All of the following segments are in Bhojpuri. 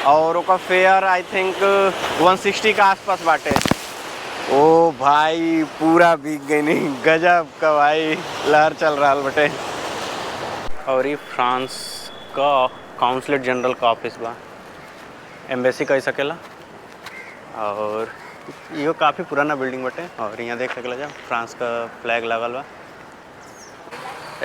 और ओका फेयर आई थिंक 160 का आसपास बाटे। ओ भाई पूरा बिक गई, नहीं गजब का भाई लहर चल रहा बटे। और ये फ्रांस का काउंसलेट जनरल का ऑफिस बा, एम्बेसी कह सकेला। और यो काफ़ी पुराना बिल्डिंग बटे और यहाँ देख सकेला जब फ्रांस का फ्लैग लगल बा।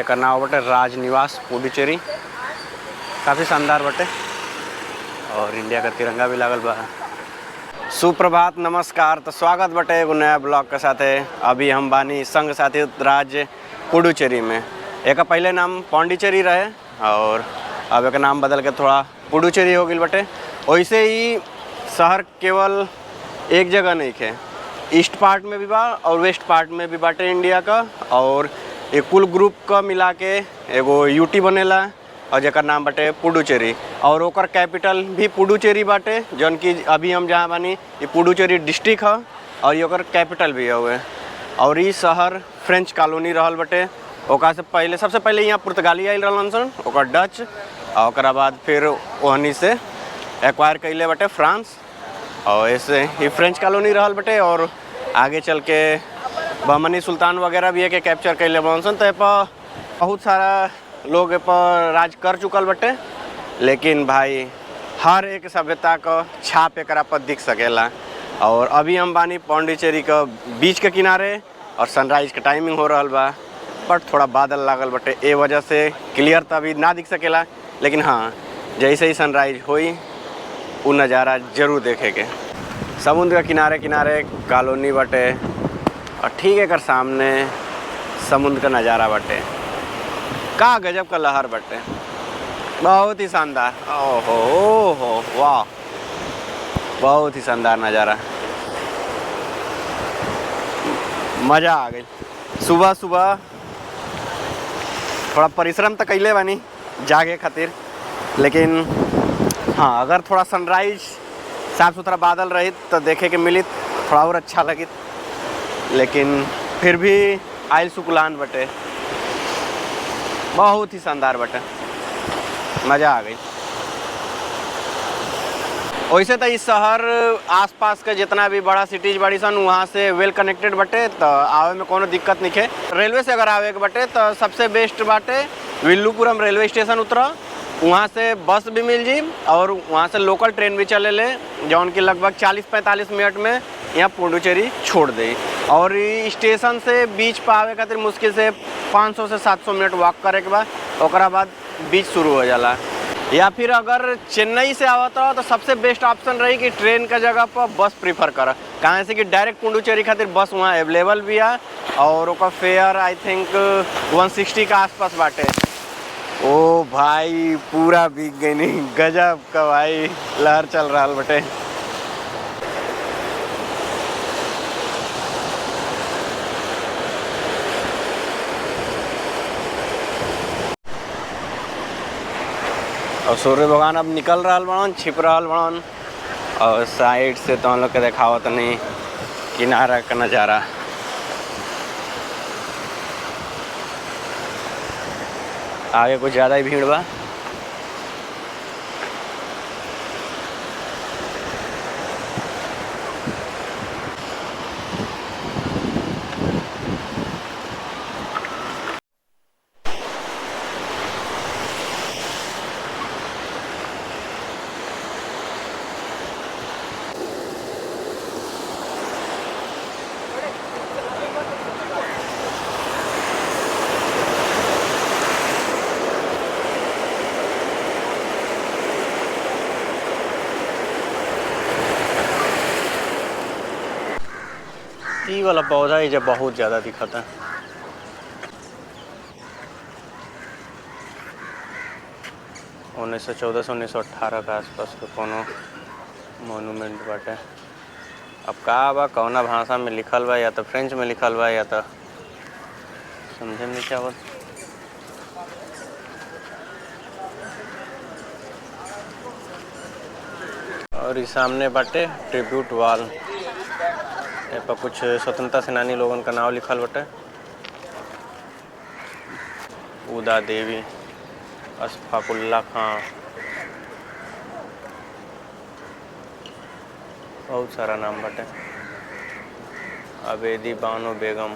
एक नाव बटे राजनिवास पुडुचेरी, काफ़ी शानदार बटे और इंडिया का तिरंगा भी लागल बा। सुप्रभात, नमस्कार, तो स्वागत बटे एगो नया ब्लॉग के साथे। अभी हम बानी संघ साथी राज्य पुडुचेरी में। एक पहले नाम पौंडीचेरी रहे और अब एक नाम बदल के थोड़ा पुडुचेरी हो गई बटे। वैसे ही शहर केवल एक जगह नहीं है, ईस्ट पार्ट में भी बा और वेस्ट पार्ट में भी बाटे इंडिया का। और एक कुल ग्रुप का मिला के एगो यूटी बनेला और जेकर नाम बाटे पुडुचेरी। और ओकर कैपिटल भी पुडुचेरी बाटे, जौन कि अभी हम जहाँ बानी ये पुडुचेरी डिस्ट्रिक्ट है और ये ओकर कैपिटल भी है। और ये शहर फ्रेंच कॉलोनी रहल बटे। ओकरा से पहले सबसे पहले यहाँ पुर्तगाली आयल रहलन सन, ओकर डच, और ओकरा बाद फिर वहनी से एक्वायर कैले बटे फ्रांस। और ऐसे ये फ्रेंच कॉलोनी रहल बटे और आगे चल के बहमनी सुल्तान वगैरह भी है के कैप्चर कैले बन सन। तो पर बहुत सारा लोग पर राज कर चुकल बटे, लेकिन भाई हर एक सभ्यता का छाप एकरा पर दिख सकेला। और अभी हम बानी पौंडीचेरी का बीच के किनारे और सनराइज का टाइमिंग हो रहल बा, बट थोड़ा बादल लागल बटे, ए वजह से क्लियर तो अभी ना दिख सकेला। लेकिन हाँ, जैसे ही सनराइज होई वो नज़ारा जरूर देखे के। समुद्र के किनारे किनारे कॉलोनी बटे और ठीक है कर सामने समुद्र का नज़ारा बटे। का गजब का लहर बटे, बहुत ही शानदार। ओहो वाह, बहुत ही शानदार नज़ारा, मज़ा आ गई। सुबह सुबह थोड़ा परिश्रम तो कैले बानी जागे खातिर, लेकिन हाँ अगर थोड़ा सनराइज साफ़ सुथरा बादल रही तो देखे के मिली थोड़ा और अच्छा लगी। लेकिन फिर भी आयल सुकुलान बटे, बहुत ही शानदार बटे, मज़ा आ गई। वैसे तो इस शहर आसपास के जितना भी बड़ा सिटीज बड़ी सन वहाँ से वेल कनेक्टेड बटे, तो आवे में कोनो दिक्कत नहीं है। रेलवे से अगर आवे के बटे तो सबसे बेस्ट बाटे विल्लुपुरम रेलवे स्टेशन उतरा, वहाँ से बस भी मिल जी और वहाँ से लोकल ट्रेन भी चले ले, जौन कि लगभग 40-45 मिनट में यहाँ पुडुचेरी छोड़ दे। और स्टेशन से बीच पर आवे खातिर मुश्किल से 500 से 700 मिनट वॉक करे के बाद ओकरा बाद बीच शुरू हो जाला। या फिर अगर चेन्नई से आवत हो तो सबसे बेस्ट ऑप्शन रही कि ट्रेन का जगह पर बस प्रीफर कर, कहाँ से कि डायरेक्ट पुडुचेरी खातिर बस वहाँ अवेलेबल भी है और ओका फेयर आई थिंक 160 का आसपास बाटे। ओ भाई पूरा बिक गई, नहीं गजब का भाई लहर चल रहा बटे। और सूर्य भगवान अब निकल रहा बड़न, छिप रहा बड़न और साइड से तो हम लोग के देखावत नहीं किनारा का नज़ारा। आगे कुछ ज़्यादा ही भीड़ बा। ये वाला पौधा ही जब बहुत ज़्यादा दिखता है। उन्नीस सौ 1918 के आसपास के कोनो मोनूमेंट बाटे। अब का बा कौना भाषा में लिखल बा, या तो फ्रेंच में लिखल बा या तो समझे नहीं क्या बात। और ये सामने बाटे ट्रिब्यूट वॉल, पर कुछ स्वतंत्रता सेनानी लोगों का नाम लिखल बटे। उदा देवी, अशफाकुल्ला खां, बहुत सारा नाम बटे। आबेदी बानो बेगम,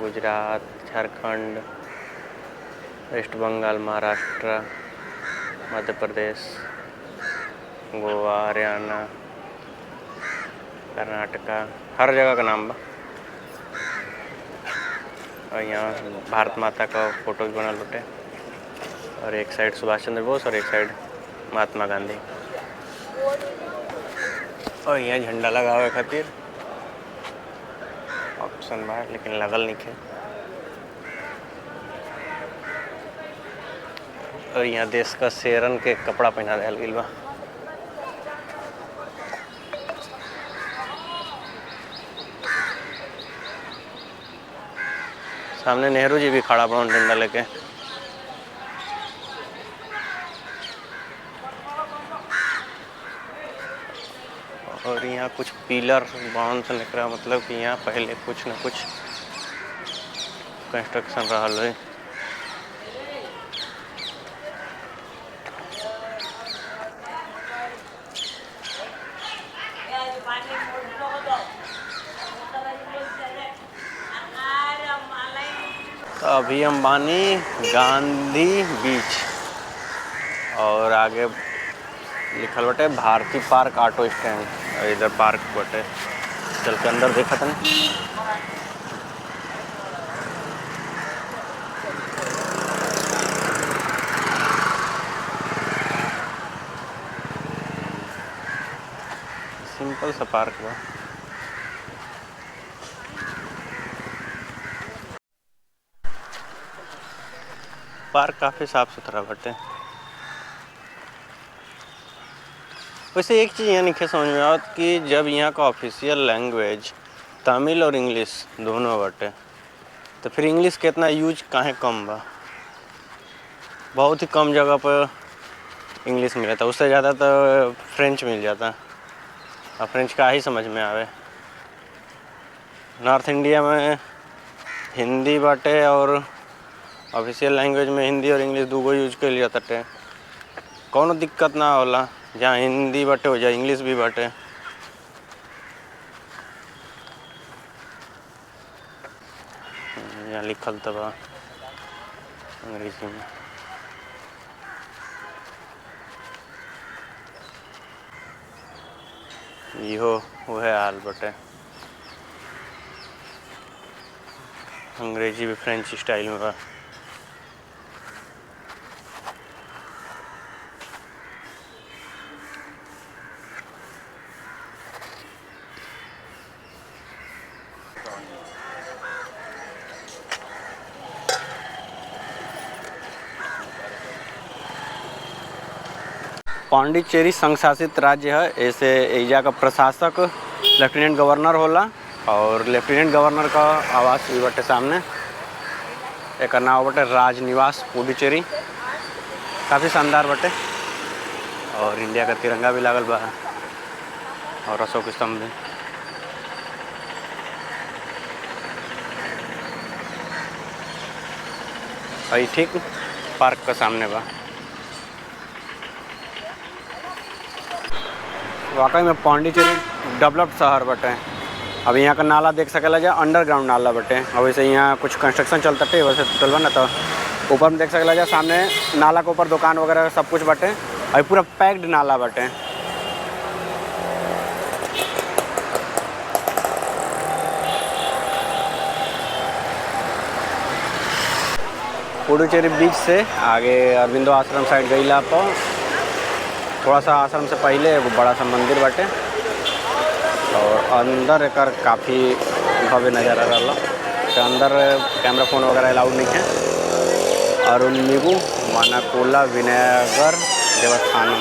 गुजरात, झारखंड, वेस्ट बंगाल, महाराष्ट्र, मध्य प्रदेश, गोवा, हरियाणा, कर्नाटका, हर जगह का नाम बा। और यहाँ भारत माता का फोटो भी बनल बटे, और एक साइड सुभाष चंद्र बोस और एक साइड महात्मा गांधी। और यहाँ झंडा लगावे खातिर ऑप्शन बा, लेकिन लगल नहीं है। और यहाँ देश का शेरन के कपड़ा पहना दिया गया बा। सामने नेहरू जी भी खड़ा बड़ा डंडा लेके। और यहाँ कुछ पिलर बाउंड से निकला, मतलब कि यहाँ पहले कुछ न कुछ कंस्ट्रक्शन रहा है। तो अभी हम बानी गांधी बीच, और आगे लिखल बटे भारती पार्क ऑटो स्टैंड। और इधर पार्क बटे, चल के अंदर देखा था। सिंपल सा पार्क बा। पार्क काफ़ी साफ सुथरा बटे। वैसे एक चीज़ यहाँ नहीं समझ में आवत कि जब यहाँ का ऑफिशियल लैंग्वेज तमिल और इंग्लिश दोनों बटे, तो फिर इंग्लिश के इतना यूज काहे कम बा। बहुत ही कम जगह पर इंग्लिश मिला था, उससे ज़्यादा तो फ्रेंच मिल जाता। अब फ्रेंच का ही समझ में आवे। नॉर्थ इंडिया में हिंदी बाटे, और ऑफिशियल लैंग्वेज में हिंदी और इंग्लिश दूगो यूज कर लिया ताटे। कौनो दिक्कत ना होला, जहाँ हिंदी बाटे हो जाए इंग्लिश भी बाटे। यहाँ लिखल तो बा अंग्रेजी में। इहो वह हाल बटे, अंग्रेजी भी फ्रेंच स्टाइल में बा। पांडिचेरी संघ शासित राज्य है। ऐसे एजा का प्रशासक लेफ्टिनेंट गवर्नर होला, और लेफ्टिनेंट गवर्नर का आवास भी बटे सामने। एक नाम बटे राजनिवास पुडुचेरी, काफ़ी शानदार बटे। और इंडिया का तिरंगा भी लागल बा, और अशोक स्तंभ भी। और ठीक पार्क का सामने बा। वाकई में पांडिचेरी डेवलप्ड शहर बटे। अब यहाँ का नाला देख सकेला जा, अंडरग्राउंड नाला बटे। अब वैसे यहाँ कुछ कंस्ट्रक्शन चलता टे, वैसे टूटल बा ना, तो ऊपर में देख सकेला जा, सामने नाला के ऊपर दुकान वगैरह सब कुछ बटे। और पूरा पैक्ड नाला बटे। पुडुचेरी बीच से आगे अरविंदो आश्रम साइड गईला पर थोड़ा सा आश्रम से पहले एगो बड़ा सा मंदिर बाटे, और अंदर एक काफ़ी भव्य नज़ारा रहा। तो अंदर कैमरा फोन वगैरह अलाउड नहीं है। अरुणिगु मानाकोला विनायगर देवस्थानम।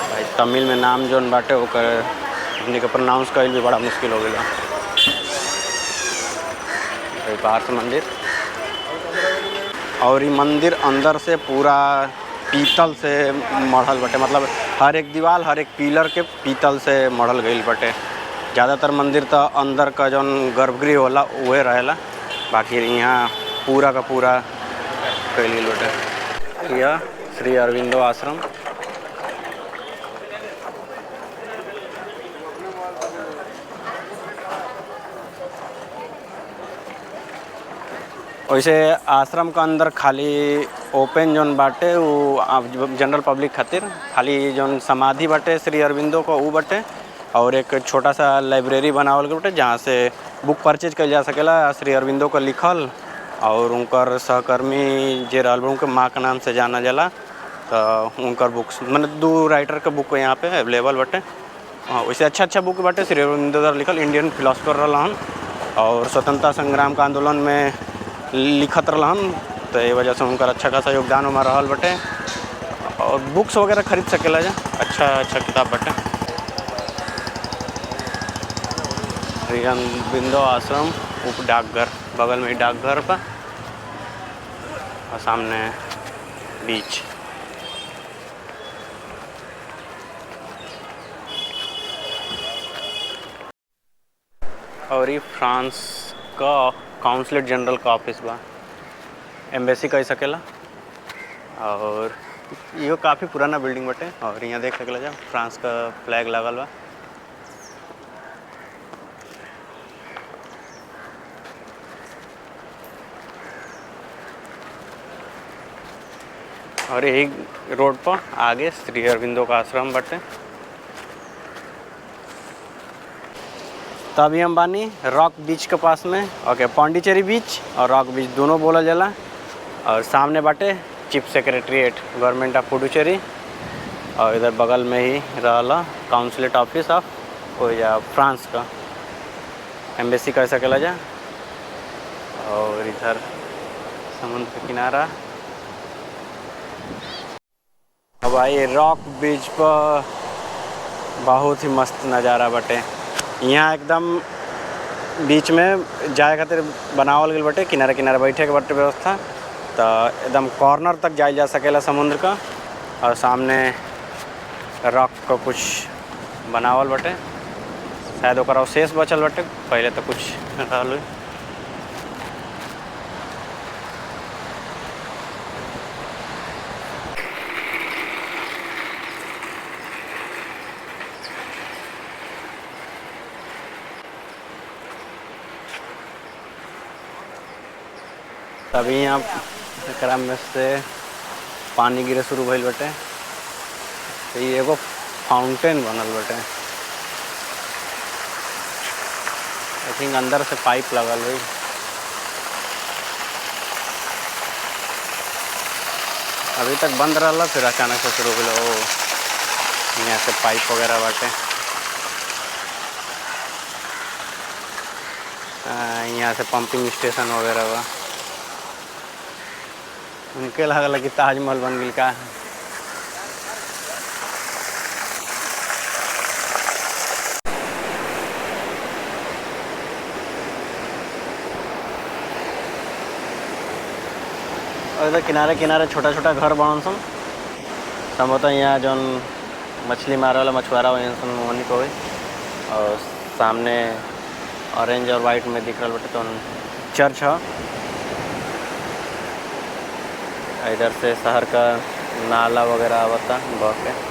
भाई तमिल में नाम जोन बाटे ओकर हमने के प्रोनाउंस कईल भी बड़ा मुश्किल हो गया। बाहर से मंदिर, और ये मंदिर अंदर से पूरा पीतल से मढ़ल बटे। मतलब हर एक दीवार, हर एक पिलर के पीतल से मढ़ल गईल बटे। ज़्यादातर मंदिर तो अंदर का जौन गर्भगृह होला उहे रहेला, बाकी यहाँ पूरा का पूरा कैली लोटे। यह श्री अरविंदो आश्रम। वैसे आश्रम का अंदर खाली ओपन जोन बाटे वो जनरल पब्लिक खातिर, खाली जोन समाधि बाटे श्री अरविंदो को वो बाटे, और एक छोटा सा लाइब्रेरी बनावल गए बाटे जहाँ से बुक परचेज कल जा सकेला श्री अरविंदो को लिखल, और उनकर सहकर्मी जे रहल उनके माँ के नाम से जाना जाला। तो उनकर बुक्स मतलब 2 राइटर के बुक यहाँ पे अवेलेबल बाटे। वैसे अच्छा बुक बाटे। श्री अरविंदो द्वारा लिखल, इंडियन फिलोसफर रहन और स्वतंत्रता संग्राम का आंदोलन में लिखत रहन, तो ये वजह से उनका अच्छा खासा योगदान में रहल बटे। और बुक्स वगैरह खरीद सकेला जा, अच्छा किताब बटे। श्री अरविंदो आश्रम उप डाकघर, बगल में ही डाकघर पर, और सामने बीच। और ये फ्रांस का काउंसलेट जनरल का ऑफिस बा, एम्बेसी कह सकेला। और ये काफ़ी पुराना बिल्डिंग बटे, और यहाँ देख सकेला जा फ्रांस का फ्लैग लगल बा। और यही रोड पर आगे श्री अरविंदो का आश्रम बटे। तो अभी हम बानी रॉक बीच के पास में। ओके, पौंडीचेरी बीच और रॉक बीच दोनों बोला जाला। और सामने बाटे chief secretariat government of Puducherry, और इधर बगल में ही रहला काउंसलेट ऑफिस ऑफ वो या फ्रांस का एम्बेसी कह सकेला जा। और इधर समुद्र का किनारा। अब आइए रॉक बीच पर, बहुत ही मस्त नज़ारा बटे। यहाँ एकदम बीच में जाए खातिर बनावल गई बटे, किनारे किनारे बैठे के बटे व्यवस्था। तो एकदम कॉर्नर तक जाए जा सकेला समुद्र का। और सामने रॉक का कुछ बनावल बटे, शायद ओकरा शेष बचल बटे, पहले तो कुछ रहल। अभी यहाँ एकरा में से पानी गिरे शुरू भइल बटे। तो ये एगो फाउंटेन बनल बटे, आई थिंक अंदर से पाइप लगल हुई। अभी तक बंद रहला, फिर अचानक से शुरू हो। यहाँ से पाइप वगैरह बाटे। यहाँ से पंपिंग स्टेशन वगैरह बा। उनके लगल कि ताजमहल बन गई का। और इधर किनारे किनारे छोटा छोटा घर बनन सन, संभवतः यहाँ जौन मछली मारे वाला मछुआरा वही सन को। और सामने ऑरेंज और वाइट में दिख रहा बटे तो चर्च है। इधर से शहर का नाला वगैरह आवता बह के।